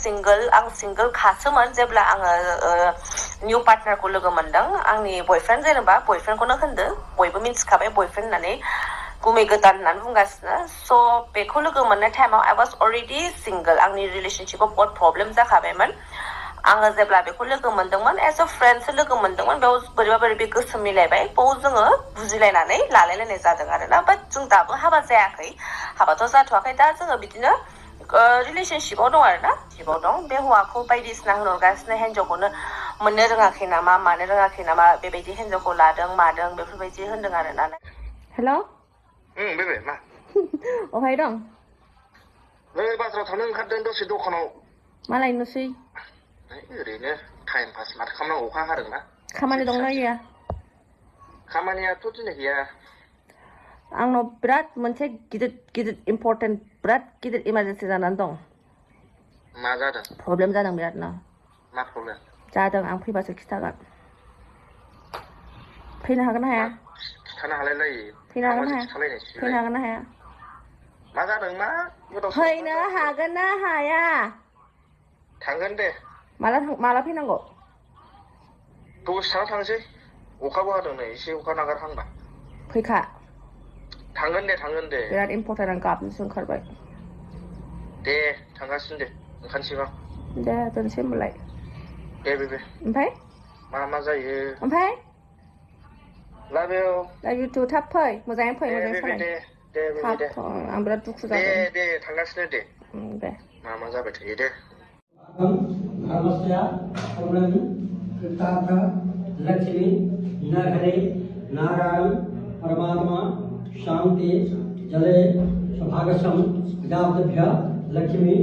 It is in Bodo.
सिंगल खासोमोन जेब्ला आङो निउ पार्टनारखौ लोगो मोनदों आंनि बयफ्रेन्ड जेनेबा बयफ्रेन्डखौनो होनदो बयबो मिन्थिखाबाय बयफ्रेन्ड होननानै गुमै गोदान होननानै बुंगासिनो स' बेखौ लोगो मोननाय टाइमाव आइ वाज अलरेडि सिंगल आंनि रिलेशनशिपआव बहुत प्रब्लेम जाखाबायमोन आङो जेब्ला बेखौ लोगो मोनदोंमोन एज अ फ्रेन्डसो लोगो मोनदोंमोन बेयाव बोरैबा बोरैबि गोसो मिलायबाय बाव जोङो बुजिलायनानै लालायलायनाय जादों आरोना बाट जों दाबो हाबा जायाखै हाबाथ' जाथ'वाखै दा जोङो बिदिनो रिलेशनशिपआव दं आरोना शिपआव दं बे हौवाखौ बायदिसिना होनहरगासिनो हिन्जावखौनो मोननो रोङाखै नामा मानो रोङाखै नामा बेबायदि हिन्जावखौ लादों मादों बेफोरबायदि होनदों आरोना हेल' बेबे मा अहाय दं नै बाजाराव थांनो ओंखारदों दसे दखानाव मा लायनोसै ओरैनो टाइम पास माथो खालामनांगौ अखा हादोंना खामानि दंना गैया खामानियाथ' दिनै गैया आंनाव बिराद मोनसे गिदिर इम्पर्टेन्ट बिराद गिदिर इमारजेन्सि जानानै दं मा जादों प्रब्लेम जादों बिरादनो मा प्रब्लेम जादों आं फैबासो खिथागोन फैनो हागोन ना हाया खिथानो हालाय लायो फैनो हागोन ना हाया फैनो हागोन ना हाया मा जादों मा फैनो हागोन ना हाया थांगोन दे माला फैनांगौ दसे थाना थांसै अखाबो हादों नै एसे अखा नागारहांबा फैखा थांगोन दे बिराद इम्पर्टेन्ट आं गाबनोसो ओंखारबाय दे थांगासिनो दे ओंखारसैबा दे दोनसै होनबालाय दे बेबे ओमफ्राय मा जायो ओमफ्राय लाभ इउ टु थाब फै मोजाङै फै मोजाङै सालाय दे आं बिराद दुखु जादों दे थांगासिनो दे दे मा जाबाय थायो दे लक्ष्मी नरहरे नारायण परमात्मा शांति जले सभागसम विदाभ्य लक्ष्मी